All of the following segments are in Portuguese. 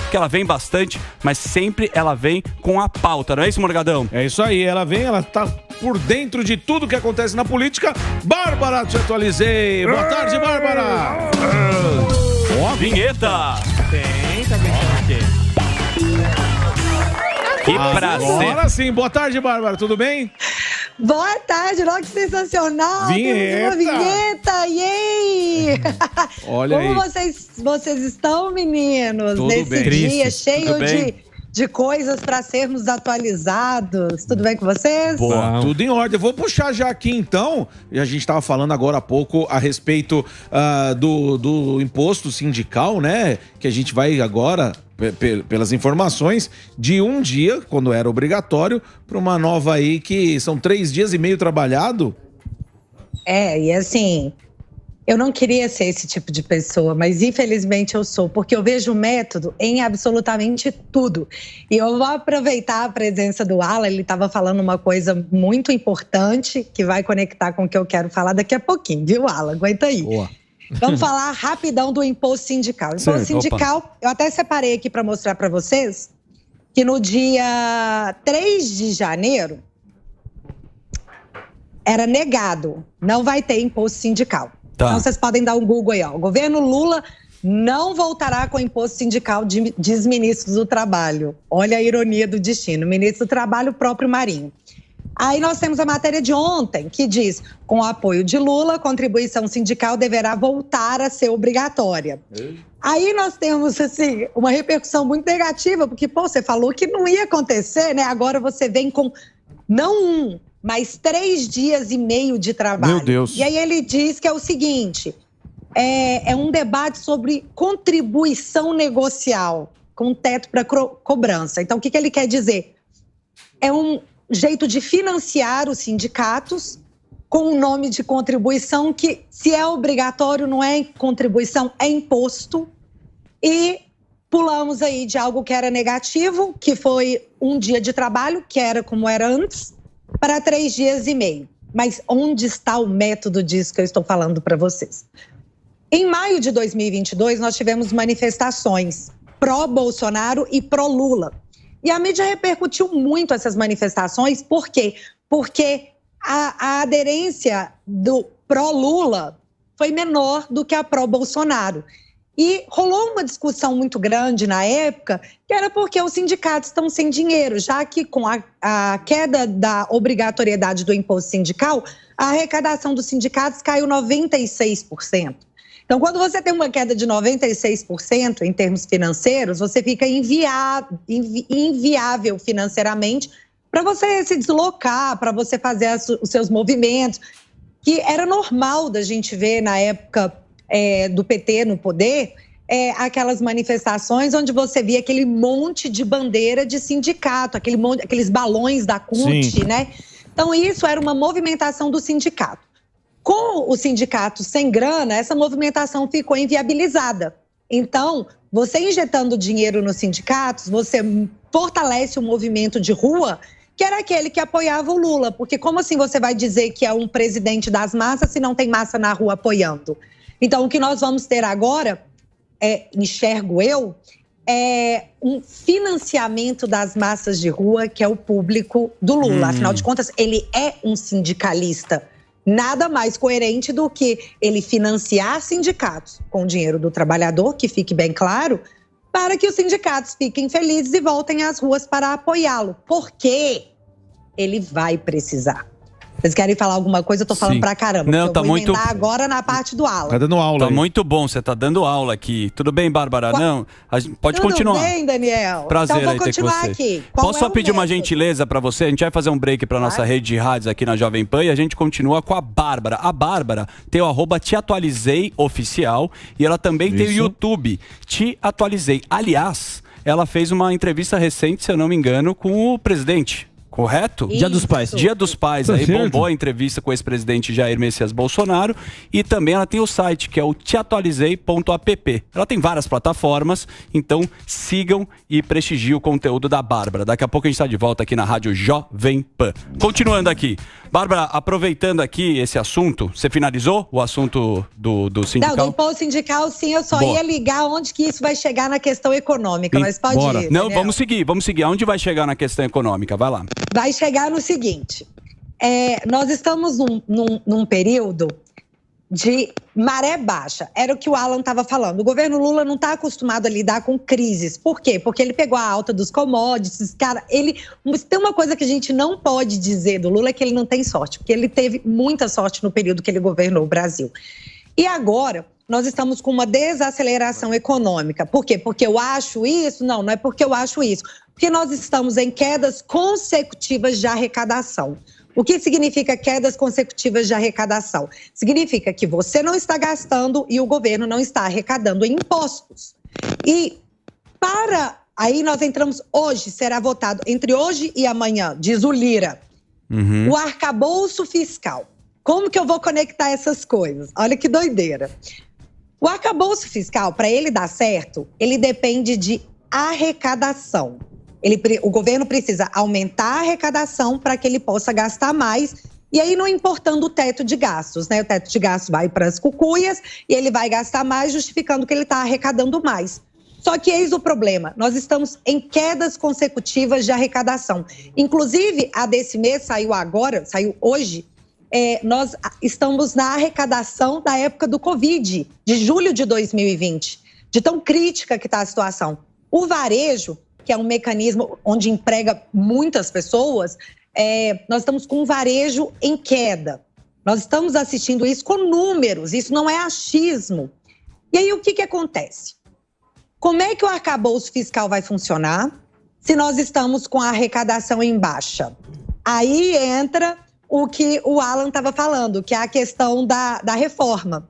porque ela vem bastante, mas sempre ela vem com a pauta, não é isso, Morgadão? É isso aí, ela tá por dentro de tudo que acontece na política. Bárbara, te atualizei. Boa tarde, Bárbara. Ó, vinheta. Tem, tá pensando aqui. Que prazer. Agora sim, boa tarde, Bárbara, tudo bem? Boa tarde, logo sensacional. Vinheta. Temos uma vinheta, yay! Olha Como aí. vocês estão, meninos? Tudo nesse bem. dia Cris, cheio tudo bem? de coisas para sermos atualizados. Tudo bem com vocês? Boa, tudo em ordem. Eu vou puxar já aqui então, e a gente estava falando agora há pouco a respeito do imposto sindical, né? Que a gente vai agora, pelas informações, de um dia, quando era obrigatório, para uma nova aí que são 3 dias e meio trabalhado. E assim, eu não queria ser esse tipo de pessoa, mas infelizmente eu sou, porque eu vejo o método em absolutamente tudo. E eu vou aproveitar a presença do Alan, ele estava falando uma coisa muito importante, que vai conectar com o que eu quero falar daqui a pouquinho, viu, Alan? Aguenta aí. Boa. Vamos falar rapidão do imposto sindical. Imposto Certo, sindical, eu até separei aqui para mostrar para vocês, que no dia 3 de janeiro, era negado, não vai ter imposto sindical. Tá. Então vocês podem dar um Google aí, ó. O governo Lula não voltará com imposto sindical, diz ministro do Trabalho. Olha a ironia do destino. Ministro do Trabalho, o próprio Marinho. Aí nós temos a matéria de ontem, que diz, com o apoio de Lula, a contribuição sindical deverá voltar a ser obrigatória. Aí nós temos, assim, uma repercussão muito negativa, porque, você falou que não ia acontecer, né? Agora você vem com, não mas 3 dias e meio de trabalho. Meu Deus. E aí ele diz que é o seguinte, é um debate sobre contribuição negocial, com teto para cobrança. Então, o que ele quer dizer? É um jeito de financiar os sindicatos com o nome de contribuição, que se é obrigatório, não é contribuição, é imposto. E pulamos aí de algo que era negativo, que foi um dia de trabalho, que era como era antes, para 3 dias e meio. Mas onde está o método disso que eu estou falando para vocês? Em maio de 2022, nós tivemos manifestações pró-Bolsonaro e pró-Lula. E a mídia repercutiu muito essas manifestações. Por quê? Porque a aderência do pró-Lula foi menor do que a pró-Bolsonaro. E rolou uma discussão muito grande na época, que era porque os sindicatos estão sem dinheiro, já que com a queda da obrigatoriedade do imposto sindical, a arrecadação dos sindicatos caiu 96%. Então, quando você tem uma queda de 96% em termos financeiros, você fica inviável financeiramente para você se deslocar, para você fazer os seus movimentos, que era normal da gente ver na época do PT no poder, aquelas manifestações onde você via aquele monte de bandeira de sindicato, aqueles balões da CUT, Sim. né? Então, isso era uma movimentação do sindicato. Com o sindicato sem grana, essa movimentação ficou inviabilizada. Então, você injetando dinheiro nos sindicatos, você fortalece o movimento de rua, que era aquele que apoiava o Lula. Porque como assim você vai dizer que é um presidente das massas se não tem massa na rua apoiando? Então, o que nós vamos ter agora, enxergo eu, é um financiamento das massas de rua, que é o público do Lula. Afinal de contas, ele é um sindicalista. Nada mais coerente do que ele financiar sindicatos com o dinheiro do trabalhador, que fique bem claro, para que os sindicatos fiquem felizes e voltem às ruas para apoiá-lo. Porque ele vai precisar. Vocês querem falar alguma coisa? Eu tô falando pra caramba. Não, eu tá vou muito... emendar agora na parte do aula. Tá dando aula. Tá aí. muito bom, você tá dando aula aqui. Tudo bem, Bárbara? Não, a gente pode continuar. Tudo bem, Daniel? Prazer então aí vou ter com continuar você. aqui. Qual Posso é só o pedir uma método? gentileza pra você? A gente vai fazer um break pra nossa rede de rádios aqui na Jovem Pan e a gente continua com a Bárbara. A Bárbara tem o @teatualizei_oficial e ela também tem o YouTube Te Atualizei. Aliás, ela fez uma entrevista recente, se eu não me engano, com o presidente. Correto? Dia dos Pais. Dia dos Pais. Tá Aí certo. bombou a entrevista com o ex-presidente Jair Messias Bolsonaro. E também ela tem o site, que é o teatualizei.app. Ela tem várias plataformas, então sigam e prestigiem o conteúdo da Bárbara. Daqui a pouco a gente está de volta aqui na Rádio Jovem Pan. Continuando aqui. Bárbara, aproveitando aqui esse assunto, você finalizou o assunto do sindical? Não, do imposto sindical, sim, eu só ia ligar onde que isso vai chegar na questão econômica, mas pode ir. Não, vamos seguir. Aonde vai chegar na questão econômica? Vai lá. Vai chegar no seguinte, nós estamos num período de maré baixa. Era o que o Alan estava falando. O governo Lula não está acostumado a lidar com crises. Por quê? Porque ele pegou a alta dos commodities. Cara, tem uma coisa que a gente não pode dizer do Lula, é que ele não tem sorte. Porque ele teve muita sorte no período que ele governou o Brasil. E agora, nós estamos com uma desaceleração econômica. Por quê? Porque eu acho isso? Não, não é porque eu acho isso. Porque nós estamos em quedas consecutivas de arrecadação. O que significa quedas consecutivas de arrecadação? Significa que você não está gastando e o governo não está arrecadando em impostos. E aí nós entramos hoje, será votado entre hoje e amanhã, diz o Lira, o arcabouço fiscal. Como que eu vou conectar essas coisas? Olha que doideira. O arcabouço fiscal, para ele dar certo, ele depende de arrecadação. O governo precisa aumentar a arrecadação para que ele possa gastar mais, e aí não importando o teto de gastos, né? O teto de gastos vai para as cucuias e ele vai gastar mais, justificando que ele está arrecadando mais. Só que eis o problema, nós estamos em quedas consecutivas de arrecadação. Inclusive, a desse mês saiu hoje, nós estamos na arrecadação da época do Covid, de julho de 2020, de tão crítica que está a situação. O varejo, que é um mecanismo onde emprega muitas pessoas, nós estamos com um varejo em queda. Nós estamos assistindo isso com números, isso não é achismo. E aí o que acontece? Como é que o arcabouço fiscal vai funcionar se nós estamos com a arrecadação em baixa? Aí entra o que o Alan estava falando, que é a questão da reforma.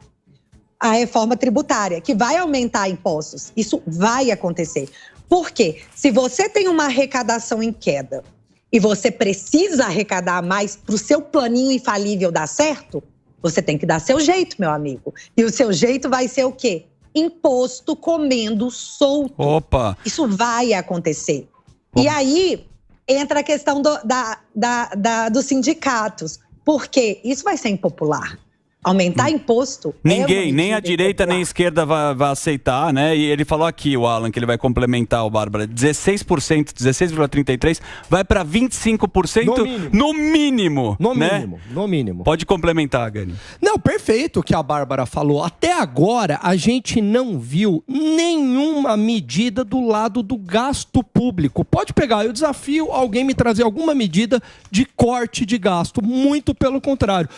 A reforma tributária, que vai aumentar impostos. Isso vai acontecer. Por quê? Se você tem uma arrecadação em queda e você precisa arrecadar mais para o seu planinho infalível dar certo, você tem que dar seu jeito, meu amigo. E o seu jeito vai ser o quê? Imposto comendo solto. Opa! Isso vai acontecer. E aí entra a questão dos sindicatos. Por quê? Isso vai ser impopular. Aumentar imposto... Ninguém, nem a direita nem a esquerda vai aceitar, né? E ele falou aqui, o Alan, que ele vai complementar, o Bárbara, 16%, 16,33%, vai para 25% no mínimo. No mínimo. Pode complementar, Gani. Não, perfeito o que a Bárbara falou. Até agora, a gente não viu nenhuma medida do lado do gasto público. Pode pegar, eu desafio alguém me trazer alguma medida de corte de gasto. Muito pelo contrário.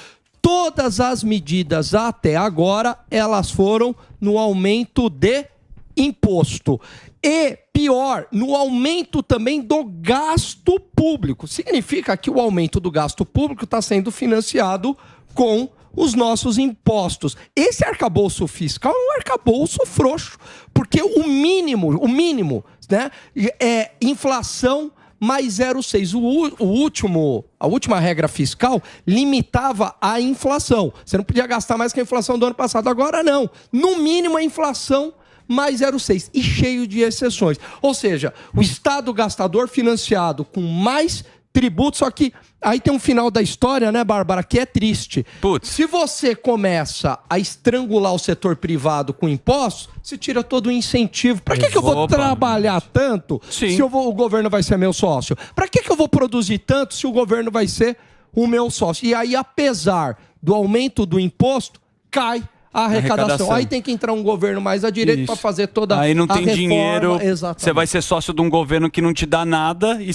Todas as medidas até agora, elas foram no aumento de imposto. E, pior, no aumento também do gasto público. Significa que o aumento do gasto público está sendo financiado com os nossos impostos. Esse arcabouço fiscal é um arcabouço frouxo, porque o mínimo, né, é inflação mais 0,6. A última regra fiscal limitava a inflação. Você não podia gastar mais que a inflação do ano passado. Agora não. No mínimo a inflação mais 0,6. E cheio de exceções. Ou seja, o Estado gastador financiado com mais tributos, só que aí tem um final da história, né, Bárbara, que é triste. Se você começa a estrangular o setor privado com impostos, você tira todo o incentivo. Para que eu vou trabalhar tanto se o governo vai ser meu sócio? Para que eu vou produzir tanto se o governo vai ser o meu sócio? E aí, apesar do aumento do imposto, cai a arrecadação. Aí tem que entrar um governo mais à direita para fazer toda a reforma. Aí não tem dinheiro, você vai ser sócio de um governo que não te dá nada e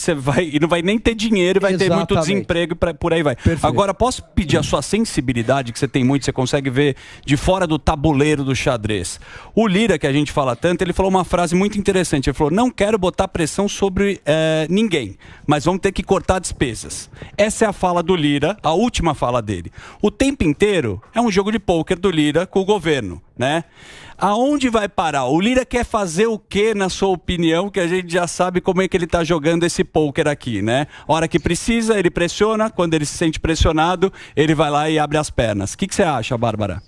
não vai nem ter dinheiro, vai ter muito desemprego e por aí vai. Perfeito. Agora, posso pedir a sua sensibilidade, que você tem muito, você consegue ver de fora do tabuleiro do xadrez. O Lira, que a gente fala tanto, ele falou uma frase muito interessante. Ele falou, não quero botar pressão sobre ninguém, mas vamos ter que cortar despesas. Essa é a fala do Lira, a última fala dele. O tempo inteiro é um jogo de pôquer do Lira com o governo, né? Aonde vai parar? O Lira quer fazer o quê, na sua opinião, que a gente já sabe como é que ele tá jogando esse pôquer aqui, né? A hora que precisa, ele pressiona, quando ele se sente pressionado, ele vai lá e abre as pernas. O que você acha, Bárbara?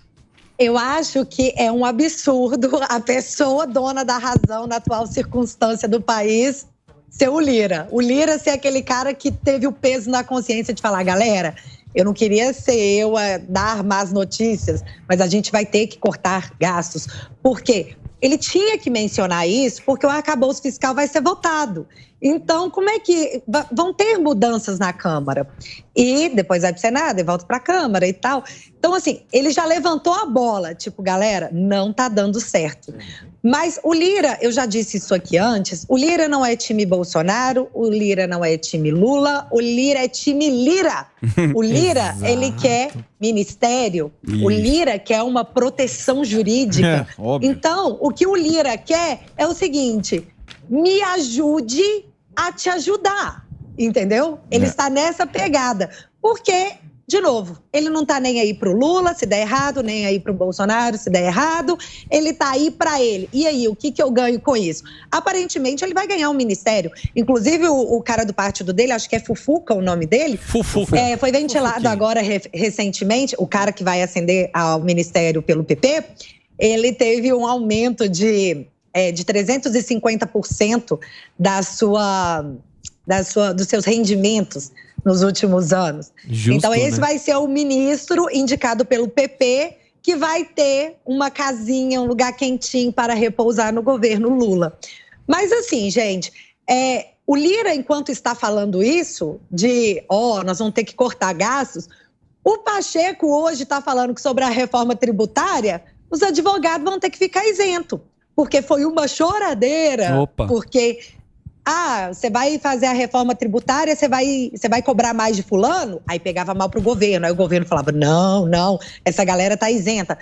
Eu acho que é um absurdo a pessoa dona da razão na atual circunstância do país ser o Lira. O Lira ser aquele cara que teve o peso na consciência de falar, galera, eu não queria ser eu a dar más notícias, mas a gente vai ter que cortar gastos. Por quê? Ele tinha que mencionar isso porque o arcabouço fiscal vai ser votado. Então, como é que vão ter mudanças na Câmara? E depois vai para o Senado e volta para a Câmara e tal. Então, assim, ele já levantou a bola, tipo, galera, não tá dando certo. Mas o Lira, eu já disse isso aqui antes, o Lira não é time Bolsonaro, o Lira não é time Lula, o Lira é time Lira. O Lira, ele quer ministério, o Lira quer uma proteção jurídica. Então, o que o Lira quer é o seguinte: me ajude a te ajudar, entendeu? Ele está nessa pegada, porque, de novo, ele não está nem aí pro Lula, se der errado, nem aí pro Bolsonaro, se der errado, ele está aí para ele. E aí, o que eu ganho com isso? Aparentemente, ele vai ganhar um ministério. Inclusive, o cara do partido dele, acho que é Fufuca o nome dele. Fufuca. Foi ventilado agora, recentemente, o cara que vai ascender ao ministério pelo PP, ele teve um aumento de 350% dos seus rendimentos nos últimos anos. Justo, então, esse né? vai ser o ministro indicado pelo PP que vai ter uma casinha, um lugar quentinho para repousar no governo Lula. Mas assim, gente, o Lira, enquanto está falando isso, nós vamos ter que cortar gastos, o Pacheco hoje está falando que sobre a reforma tributária, os advogados vão ter que ficar isentos. Porque foi uma choradeira. Opa. Porque, você vai fazer a reforma tributária, você vai cobrar mais de fulano? Aí pegava mal pro governo. Aí o governo falava, não, essa galera tá isenta.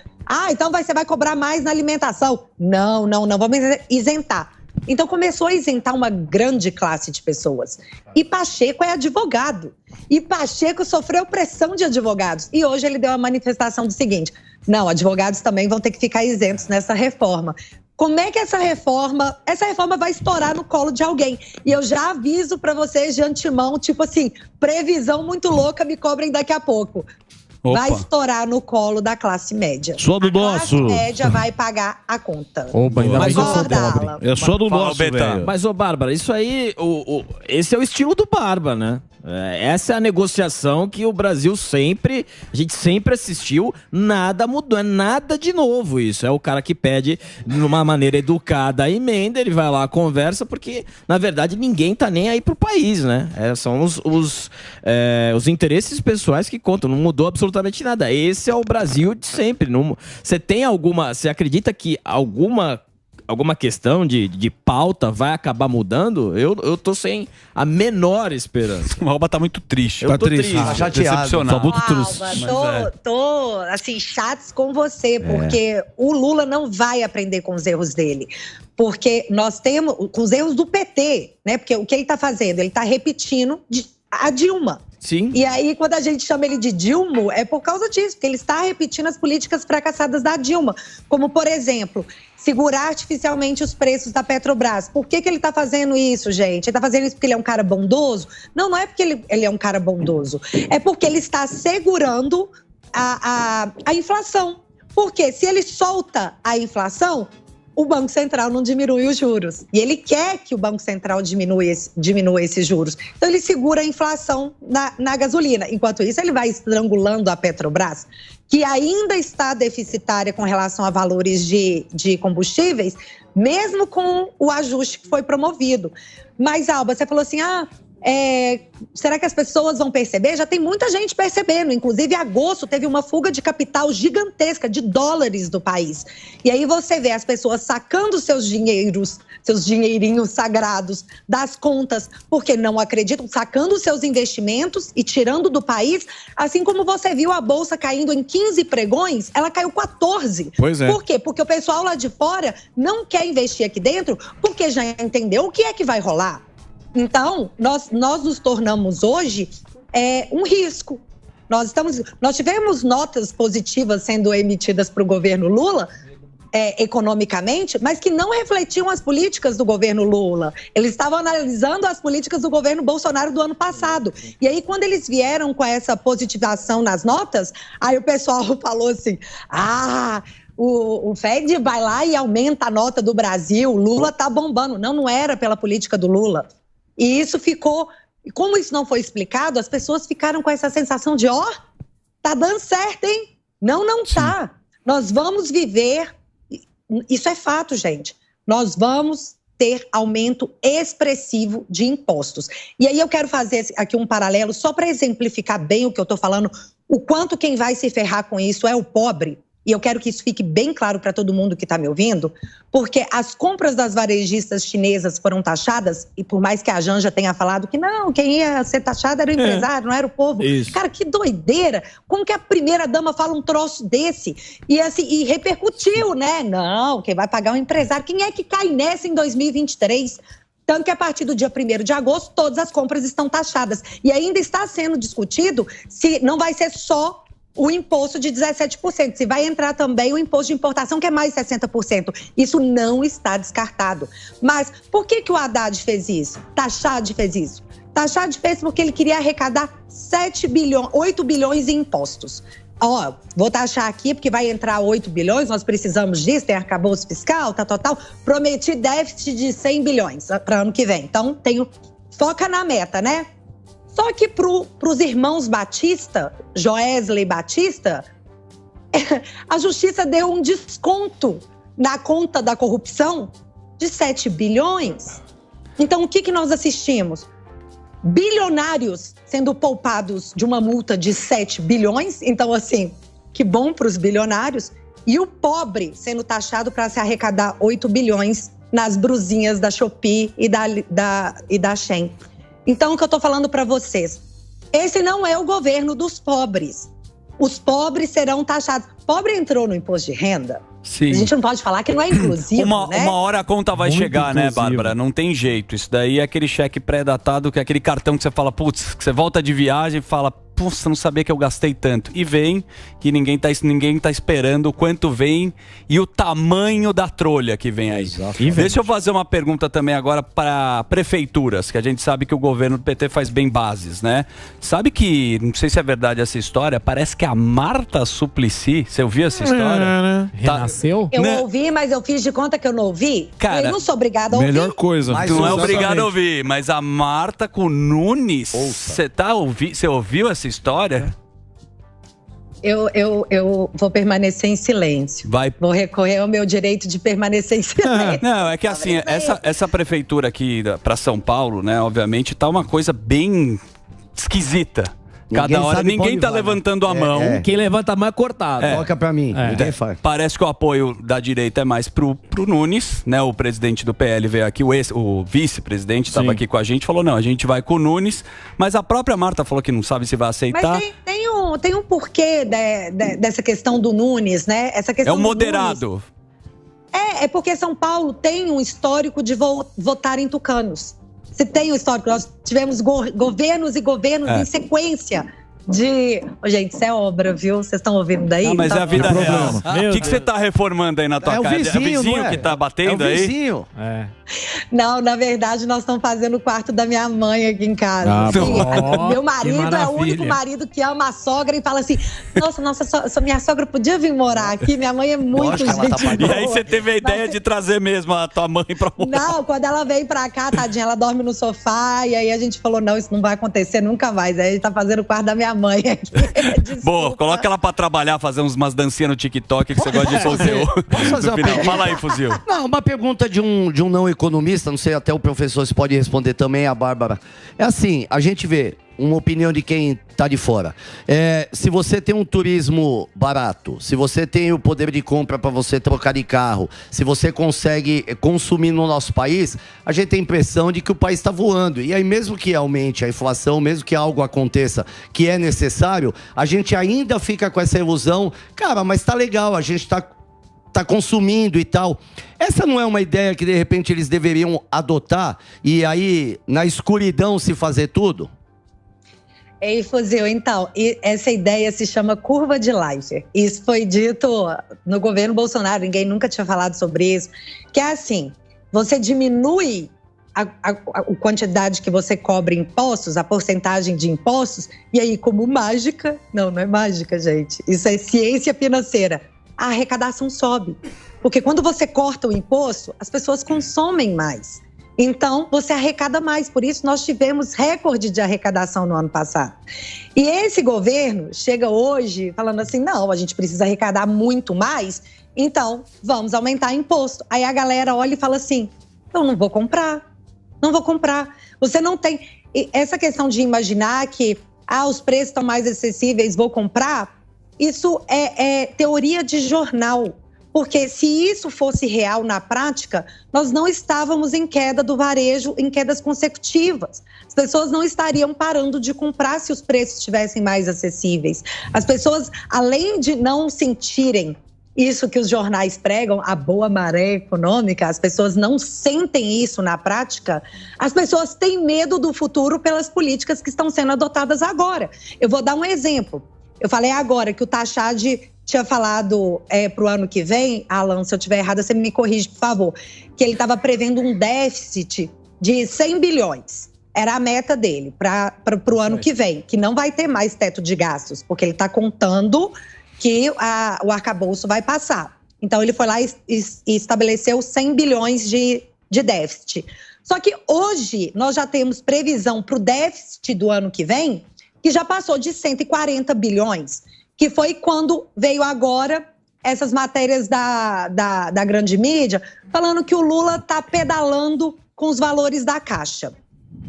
Então você vai cobrar mais na alimentação. Não, vamos isentar. Então começou a isentar uma grande classe de pessoas. E Pacheco é advogado. E Pacheco sofreu pressão de advogados. E hoje ele deu a manifestação do seguinte: não, advogados também vão ter que ficar isentos nessa reforma. Como é que essa reforma vai estourar no colo de alguém? E eu já aviso para vocês de antemão, tipo assim, previsão muito louca, me cobrem daqui a pouco. Opa. Vai estourar no colo da classe média. Só do A nosso. classe média vai pagar a conta. Opa, ainda bem que eu sou Concorda, pobre. Alan? É só do Fala, nosso, Betão. velho. Mas, Bárbara, isso aí, esse é o estilo do Barba, né? Essa é a negociação que a gente sempre assistiu, nada mudou, é nada de novo isso. É o cara que pede, de uma maneira educada, a emenda, ele vai lá, conversa, porque, na verdade, ninguém tá nem aí pro país, né? São os interesses pessoais que contam, não mudou absolutamente nada. Esse é o Brasil de sempre. Você acredita que alguma questão de pauta vai acabar mudando? Eu tô sem a menor esperança. O Alba tá muito triste. Eu tô triste. Tá chateado. decepcionado. Tá muito Alba, tô assim, chatos com você, porque o Lula não vai aprender com os erros dele. Porque nós temos, com os erros do PT, né? Porque o que ele tá fazendo? Ele tá repetindo a Dilma. Sim. E aí, quando a gente chama ele de Dilma, é por causa disso, porque ele está repetindo as políticas fracassadas da Dilma. Como, por exemplo, segurar artificialmente os preços da Petrobras. Por que ele está fazendo isso, gente? Ele está fazendo isso porque ele é um cara bondoso? Não é porque ele é um cara bondoso. É porque ele está segurando a inflação. Porque se ele solta a inflação, o Banco Central não diminui os juros. E ele quer que o Banco Central diminua esses juros. Então, ele segura a inflação na gasolina. Enquanto isso, ele vai estrangulando a Petrobras, que ainda está deficitária com relação a valores de combustíveis, mesmo com o ajuste que foi promovido. Mas, Alba, você falou assim, será que as pessoas vão perceber? Já tem muita gente percebendo. Inclusive, em agosto, teve uma fuga de capital gigantesca de dólares do país. E aí você vê as pessoas sacando seus dinheirinhos sagrados das contas, porque não acreditam, sacando seus investimentos e tirando do país. Assim como você viu a Bolsa caindo em 15 pregões, ela caiu 14. Pois é. Por quê? Porque o pessoal lá de fora não quer investir aqui dentro, porque já entendeu o que é que vai rolar. Então, nós nos tornamos hoje um risco. Nós tivemos notas positivas sendo emitidas para o governo Lula, economicamente, mas que não refletiam as políticas do governo Lula. Eles estavam analisando as políticas do governo Bolsonaro do ano passado. E aí, quando eles vieram com essa positivação nas notas, aí o pessoal falou assim, o Fed vai lá e aumenta a nota do Brasil, o Lula tá bombando. Não era pela política do Lula. E isso ficou E como isso não foi explicado, as pessoas ficaram com essa sensação de, tá dando certo, hein? Não tá. Nós vamos viver, isso é fato, gente, nós vamos ter aumento expressivo de impostos. E aí eu quero fazer aqui um paralelo, só para exemplificar bem o que eu estou falando, o quanto quem vai se ferrar com isso é o pobre. E eu quero que isso fique bem claro para todo mundo que está me ouvindo, porque as compras das varejistas chinesas foram taxadas, e por mais que a Janja tenha falado que não, quem ia ser taxado era o empresário, não era o povo. Isso. Cara, que doideira! Como que a primeira-dama fala um troço desse? E assim, e repercutiu, né? Não, quem vai pagar é o empresário. Quem é que cai nessa em 2023? Tanto que a partir do dia 1º de agosto, todas as compras estão taxadas. E ainda está sendo discutido se não vai ser só o imposto de 17%, se vai entrar também o imposto de importação, que é mais 60%. Isso não está descartado. Mas por que o Haddad fez isso? Taxad fez isso? Taxad fez porque ele queria arrecadar 8 bilhões em impostos. Vou taxar aqui porque vai entrar 8 bilhões, nós precisamos disso, tem arcabouço fiscal, tal. Prometi déficit de 100 bilhões para ano que vem. Então, foca na meta, né? Só que para os irmãos Batista, Joesley Batista, a justiça deu um desconto na conta da corrupção de 7 bilhões. Então, o que nós assistimos? Bilionários sendo poupados de uma multa de 7 bilhões. Então, assim, que bom para os bilionários. E o pobre sendo taxado para se arrecadar 8 bilhões nas brusinhas da Shopee e da Shein. Então, o que eu estou falando para vocês, esse não é o governo dos pobres. Os pobres serão taxados. Pobre entrou no imposto de renda. Sim. A gente não pode falar que não é inclusivo, né? Uma hora a conta vai chegar, inclusivo, né, Bárbara? Não tem jeito. Isso daí é aquele cheque pré-datado, que é aquele cartão que você fala, putz, que você volta de viagem e fala, putz, não sabia que eu gastei tanto. E vem, que ninguém tá esperando o quanto vem e o tamanho da trolha que vem aí. Exatamente. Deixa eu fazer uma pergunta também agora para prefeituras, que a gente sabe que o governo do PT faz bem bases, né? Sabe que, não sei se é verdade essa história, parece que a Marta Suplicy, você ouviu essa história? Renasceu? Eu ouvi, mas eu fiz de conta que eu não ouvi. Cara, eu não sou obrigada a ouvir. Melhor coisa. Mas não é obrigado a ouvir, mas a Marta com Nunes, você ouviu essa história? Eu vou permanecer em silêncio. Vou recorrer ao meu direito de permanecer em silêncio. Não, é que assim, essa prefeitura aqui para São Paulo, né, obviamente, tá uma coisa bem esquisita. Cada hora ninguém tá levantando a mão. Quem levanta a mão é cortado. Toca pra mim. Ninguém faz. Parece que o apoio da direita é mais pro Nunes, né? O presidente do PL veio aqui, o vice-presidente estava aqui com a gente, falou, não, a gente vai com o Nunes, mas a própria Marta falou que não sabe se vai aceitar. Mas tem um porquê dessa questão do Nunes, né? Essa questão é o moderado. Nunes, é porque São Paulo tem um histórico de votar em tucanos. Se tem um histórico, nós tivemos governos e governos em sequência de... Gente, isso é obra, viu? Vocês estão ouvindo daí? Mas é a vida real. O que você tá reformando aí na tua casa? É o vizinho que tá batendo aí? É o vizinho. Não, na verdade, nós estamos fazendo o quarto da minha mãe aqui em casa. Meu marido é o único marido que ama a sogra e fala assim, nossa, minha sogra podia vir morar aqui, minha mãe é muito gente boa. E aí você teve a ideia de trazer mesmo a tua mãe pra morar? Não, quando ela veio pra cá, tadinha, ela dorme no sofá, e aí a gente falou, não, isso não vai acontecer nunca mais. Aí a gente tá fazendo o quarto da minha mãe aqui. Boa, coloca ela pra trabalhar, fazer umas dancinhas no TikTok que você gosta de fazer. Posso fazer uma pergunta? Fala aí, Fuzil. Não, uma pergunta de um não economista, não sei, até o professor se pode responder também, a Bárbara. É assim, a gente vê uma opinião de quem tá de fora. Se você tem um turismo barato, se você tem o poder de compra para você trocar de carro, se você consegue consumir no nosso país, a gente tem a impressão de que o país está voando. E aí, mesmo que aumente a inflação, mesmo que algo aconteça que é necessário, a gente ainda fica com essa ilusão, cara, mas tá legal, a gente tá consumindo e tal. Essa não é uma ideia que, de repente, eles deveriam adotar e aí, na escuridão, se fazer tudo? Ei, Fuzil, então, essa ideia se chama curva de Laffer. Isso foi dito no governo Bolsonaro, ninguém nunca tinha falado sobre isso. Que é assim, você diminui a quantidade que você cobra em impostos, a porcentagem de impostos, e aí, como mágica... Não é mágica, gente. Isso é ciência financeira. A arrecadação sobe. Porque quando você corta o imposto, as pessoas consomem mais. Então, você arrecada mais. Por isso, nós tivemos recorde de arrecadação no ano passado. E esse governo chega hoje falando assim, não, a gente precisa arrecadar muito mais, então vamos aumentar imposto. Aí a galera olha e fala assim, eu não vou comprar. Você não tem... Essa questão de imaginar que os preços estão mais acessíveis, vou comprar, isso é teoria de jornal. Porque se isso fosse real na prática, nós não estávamos em queda do varejo, em quedas consecutivas. As pessoas não estariam parando de comprar se os preços estivessem mais acessíveis. As pessoas, além de não sentirem isso que os jornais pregam, a boa maré econômica, as pessoas não sentem isso na prática, as pessoas têm medo do futuro pelas políticas que estão sendo adotadas agora. Eu vou dar um exemplo. Eu falei agora que o Tachad tinha falado para o ano que vem, Alan, se eu estiver errada, você me corrige, por favor, que ele estava prevendo um déficit de 100 bilhões. Era a meta dele para o ano que vem, que não vai ter mais teto de gastos, porque ele está contando que o arcabouço vai passar. Então, ele foi lá e estabeleceu 100 bilhões de déficit. Só que hoje nós já temos previsão para o déficit do ano que vem, que já passou de 140 bilhões, que foi quando veio agora essas matérias da grande mídia, falando que o Lula está pedalando com os valores da Caixa.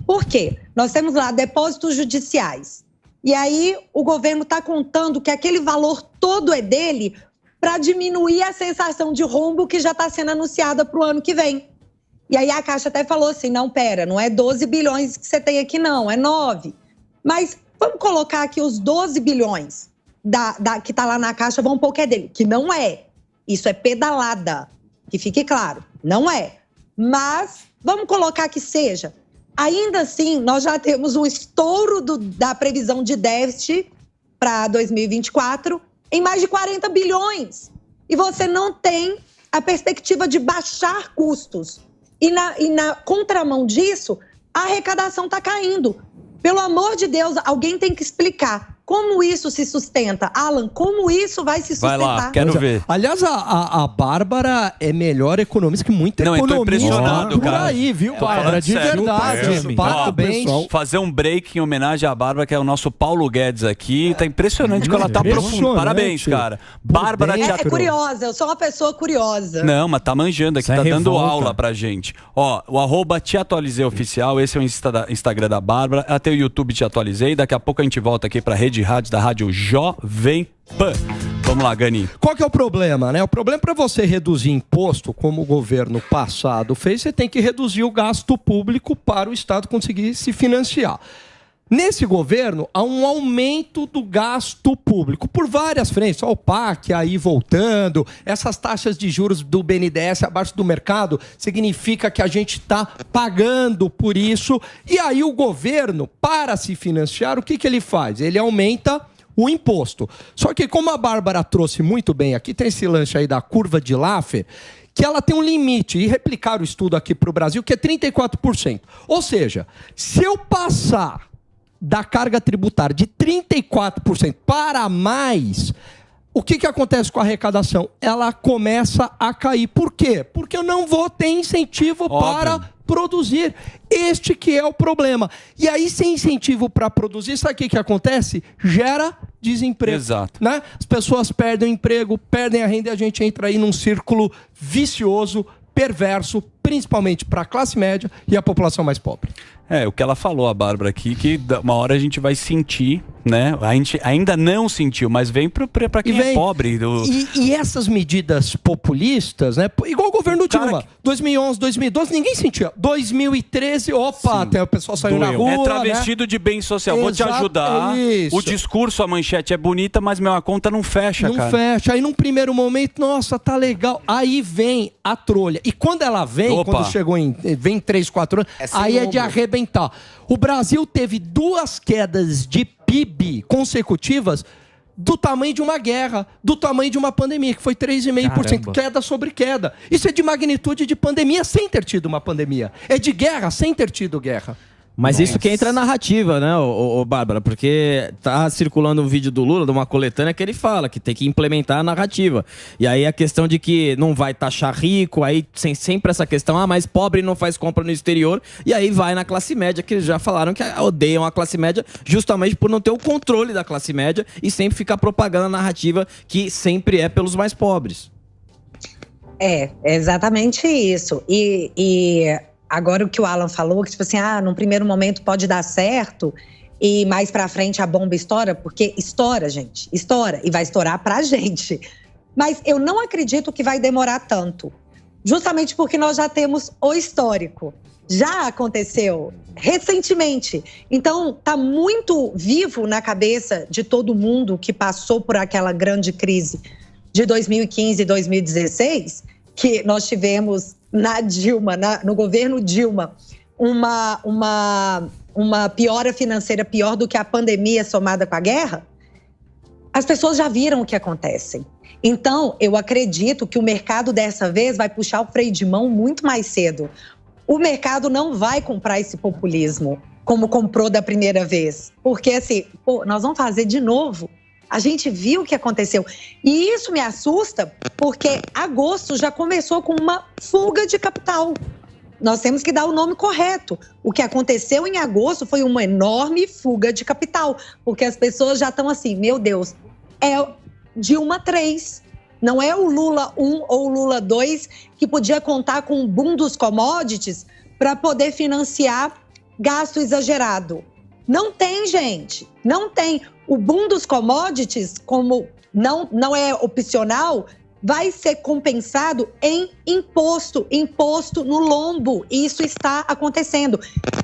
Por quê? Nós temos lá depósitos judiciais. E aí o governo está contando que aquele valor todo é dele para diminuir a sensação de rombo que já está sendo anunciada para o ano que vem. E aí a Caixa até falou assim, não, pera, não é 12 bilhões que você tem aqui não, é 9. Mas vamos colocar aqui os 12 bilhões que está lá na Caixa, vamos pôr que é dele. Que não é. Isso é pedalada. Que fique claro, não é. Mas vamos colocar que seja. Ainda assim, nós já temos um estouro da previsão de déficit para 2024 em mais de 40 bilhões. E você não tem a perspectiva de baixar custos. E na contramão disso, a arrecadação está caindo. Pelo amor de Deus, alguém tem que explicar como isso se sustenta. Alan, como isso vai se sustentar? Vai lá, quero ver. Aliás, a Bárbara é melhor economista que muita economista. Eu tô impressionado, por cara. aí, viu, Bárbara? De verdade. Parabéns. Fazer um break em homenagem à Bárbara, que é o nosso Paulo Guedes aqui. Tá impressionante que ela tá aprofundando. Parabéns, cara. Bárbara é curiosa, eu sou uma pessoa curiosa. Não, mas tá manjando aqui, tá dando aula pra gente. Ó, o @Te Atualizei Oficial, esse é o Instagram da Bárbara. Ela tem o YouTube Te Atualizei. Daqui a pouco a gente volta aqui pra Rede Rádio da Rádio Jovem Pan. Vamos lá, Gani. Qual que é o problema, né? O problema para você reduzir imposto, como o governo passado fez, você tem que reduzir o gasto público para o Estado conseguir se financiar. Nesse governo, há um aumento do gasto público por várias frentes. O PAC aí voltando, essas taxas de juros do BNDES abaixo do mercado, significa que a gente está pagando por isso. E aí o governo, para se financiar, o que ele faz? Ele aumenta o imposto. Só que como a Bárbara trouxe muito bem, aqui tem esse lance aí da curva de Laffer, que ela tem um limite, e replicar o estudo aqui para o Brasil, que é 34%. Ou seja, se eu passar da carga tributária de 34% para mais, o que acontece com a arrecadação? Ela começa a cair. Por quê? Porque eu não vou ter incentivo para produzir. Este que é o problema. E aí, sem incentivo para produzir, sabe o que acontece? Gera desemprego. Exato. Né? As pessoas perdem o emprego, perdem a renda e a gente entra aí num círculo vicioso, perverso, principalmente para a classe média e a população mais pobre. O que ela falou, a Bárbara, aqui, que uma hora a gente vai sentir, né? A gente ainda não sentiu, mas vem para quem é pobre. E essas medidas populistas, né? Igual o governo Dilma, 2011, 2012, ninguém sentia. 2013, até o pessoal saiu na rua. É travestido, né? De bem social. Vou te ajudar. O discurso, a manchete é bonita, mas a conta não fecha, cara. Não fecha. Aí num primeiro momento, nossa, tá legal. Aí vem a trolha. E quando ela vem, quando vem 3, 4 anos, aí é de arrebentar. O Brasil teve 2 quedas de PIB consecutivas do tamanho de uma guerra, do tamanho de uma pandemia, que foi 3,5%, queda sobre queda. Isso é de magnitude de pandemia sem ter tido uma pandemia. É de guerra sem ter tido guerra. Mas isso que entra na narrativa, né, ô Bárbara? Porque tá circulando um vídeo do Lula, de uma coletânea, que ele fala que tem que implementar a narrativa. E aí a questão de que não vai taxar rico, aí sempre essa questão, mas pobre não faz compra no exterior, e aí vai na classe média, que eles já falaram que odeiam a classe média justamente por não ter o controle da classe média e sempre ficar propagando a narrativa que sempre é pelos mais pobres. É exatamente isso. E agora o que o Alan falou, que tipo assim, num primeiro momento pode dar certo e mais pra frente a bomba estoura, porque estoura, gente, estoura e vai estourar pra gente. Mas eu não acredito que vai demorar tanto, justamente porque nós já temos o histórico. Já aconteceu recentemente. Então, tá muito vivo na cabeça de todo mundo que passou por aquela grande crise de 2015 e 2016, que nós tivemos na Dilma, no governo Dilma, uma piora financeira pior do que a pandemia somada com a guerra. As pessoas já viram o que acontece. Então, eu acredito que o mercado dessa vez vai puxar o freio de mão muito mais cedo. O mercado não vai comprar esse populismo como comprou da primeira vez. Porque assim, nós vamos fazer de novo. A gente viu o que aconteceu. E isso me assusta porque agosto já começou com uma fuga de capital. Nós temos que dar o nome correto. O que aconteceu em agosto foi uma enorme fuga de capital. Porque as pessoas já estão assim, meu Deus, é Dilma 3. Não é o Lula 1 ou o Lula 2 que podia contar com o boom dos commodities para poder financiar gasto exagerado. Não tem, gente. Não tem. O boom dos commodities, como não é opcional, vai ser compensado em imposto no lombo. E isso está acontecendo.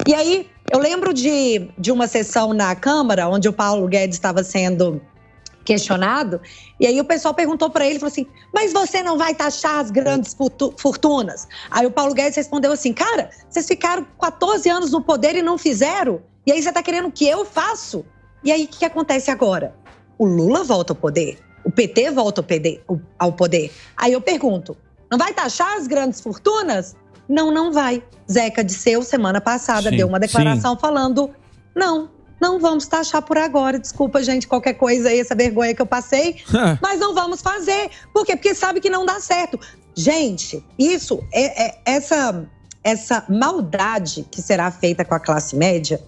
E aí, eu lembro de uma sessão na Câmara, onde o Paulo Guedes estava sendo questionado, e aí o pessoal perguntou para ele, falou assim, mas você não vai taxar as grandes fortunas? Aí o Paulo Guedes respondeu assim, cara, vocês ficaram 14 anos no poder e não fizeram? E aí você tá querendo que eu faço? E aí o que acontece agora? O Lula volta ao poder, o PT volta ao poder. Aí eu pergunto, não vai taxar as grandes fortunas? Não vai. Zeca Disseu, semana passada, deu uma declaração falando, não vamos taxar por agora. Desculpa, gente, qualquer coisa aí, essa vergonha que eu passei. Mas não vamos fazer. Por quê? Porque sabe que não dá certo. Gente, isso, essa maldade que será feita com a classe média,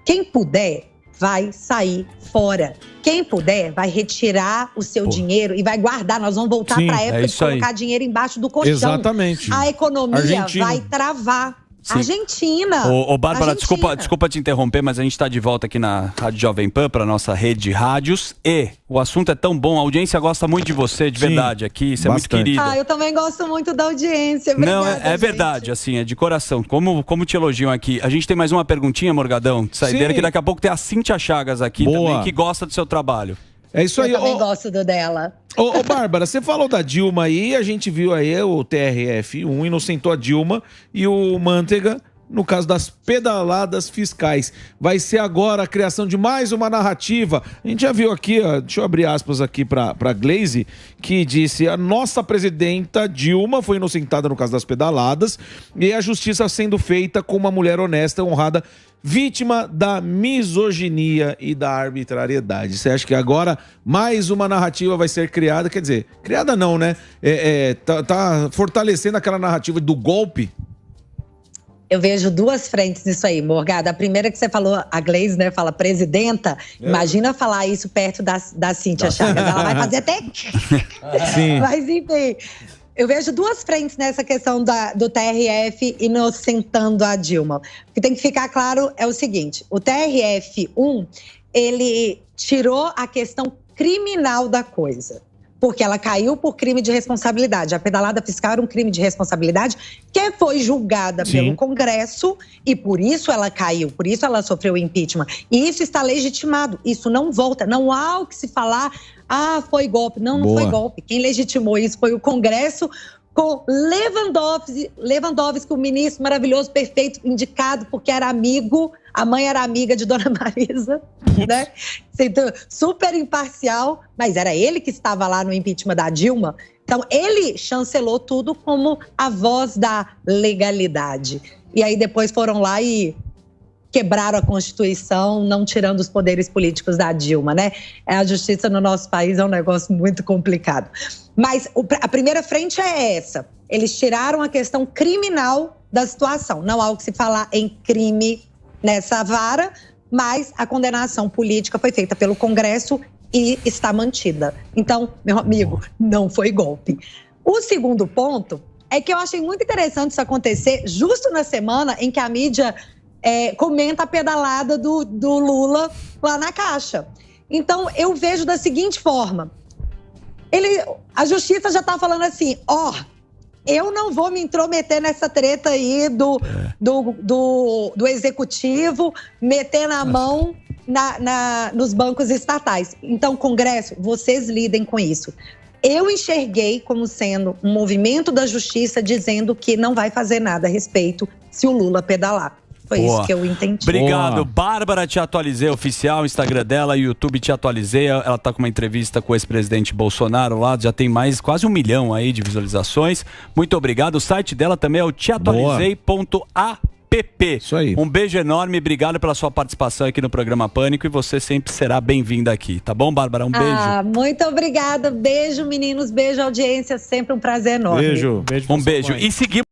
quem puder vai sair fora. Quem puder vai retirar o seu dinheiro e vai guardar. Nós vamos voltar para a época de colocar dinheiro embaixo do colchão. Exatamente. A economia vai travar. Sim. Argentina. Ô, Bárbara, desculpa te interromper, mas a gente está de volta aqui na Rádio Jovem Pan, para nossa rede de rádios. E o assunto é tão bom, a audiência gosta muito de você, de verdade, aqui. Você é muito querida. Eu também gosto muito da audiência. Obrigada, não, é verdade, assim, é de coração. Como te elogiam aqui. A gente tem mais uma perguntinha, Morgadão, de saideira, que daqui a pouco tem a Cíntia Chagas aqui também, que gosta do seu trabalho. É isso aí. Eu também gosto do dela. Ô, Bárbara, você falou da Dilma aí, a gente viu aí o TRF1 inocentou a Dilma e o Manteiga no caso das pedaladas fiscais. Vai ser agora a criação de mais uma narrativa. A gente já viu aqui, ó, deixa eu abrir aspas aqui para Glaze, que disse: a nossa presidenta Dilma foi inocentada no caso das pedaladas e a justiça sendo feita com uma mulher honesta, honrada, vítima da misoginia e da arbitrariedade. Você acha que agora mais uma narrativa vai ser criada? Quer dizer, criada não, né? Tá fortalecendo aquela narrativa do golpe? Eu vejo duas frentes nisso aí, Morgada. A primeira que você falou, a Glaze, né, fala presidenta. Imagina falar isso perto da Cíntia Chagas. Ela vai fazer até... Sim. Mas, enfim, eu vejo duas frentes nessa questão do TRF inocentando a Dilma. O que tem que ficar claro é o seguinte: o TRF1, ele tirou a questão criminal da coisa, porque ela caiu por crime de responsabilidade. A pedalada fiscal era um crime de responsabilidade que foi julgada pelo Congresso e por isso ela caiu, por isso ela sofreu impeachment. E isso está legitimado, isso não volta. Não há o que se falar, foi golpe. Não foi golpe. Quem legitimou isso foi o Congresso com Lewandowski, o ministro maravilhoso, perfeito, indicado porque era amigo, a mãe era amiga de Dona Marisa, né? Super imparcial, mas era ele que estava lá no impeachment da Dilma. Então, ele chancelou tudo como a voz da legalidade. E aí depois foram lá e quebraram a Constituição, não tirando os poderes políticos da Dilma, né? A justiça no nosso país é um negócio muito complicado. Mas a primeira frente é essa. Eles tiraram a questão criminal da situação. Não há o que se falar em crime nessa vara, mas a condenação política foi feita pelo Congresso e está mantida. Então, meu amigo, não foi golpe. O segundo ponto é que eu achei muito interessante isso acontecer justo na semana em que a mídia comenta a pedalada do Lula lá na Caixa. Então, eu vejo da seguinte forma. A justiça já está falando assim, eu não vou me intrometer nessa treta aí do executivo, meter na mão nos bancos estatais. Então, Congresso, vocês lidem com isso. Eu enxerguei como sendo um movimento da justiça dizendo que não vai fazer nada a respeito se o Lula pedalar. Foi isso que eu entendi. Obrigado. Bárbara, Te Atualizei Oficial, Instagram dela, YouTube Te Atualizei. Ela tá com uma entrevista com o ex-presidente Bolsonaro lá, já tem quase 1 milhão aí de visualizações. Muito obrigado. O site dela também é o teatualizei.app. Isso aí. Um beijo enorme, obrigado pela sua participação aqui no programa Pânico e você sempre será bem-vinda aqui, tá bom, Bárbara? Um beijo. Muito obrigada. Beijo, meninos. Beijo, audiência. Sempre um prazer enorme. Beijo. Um beijo. E seguimos.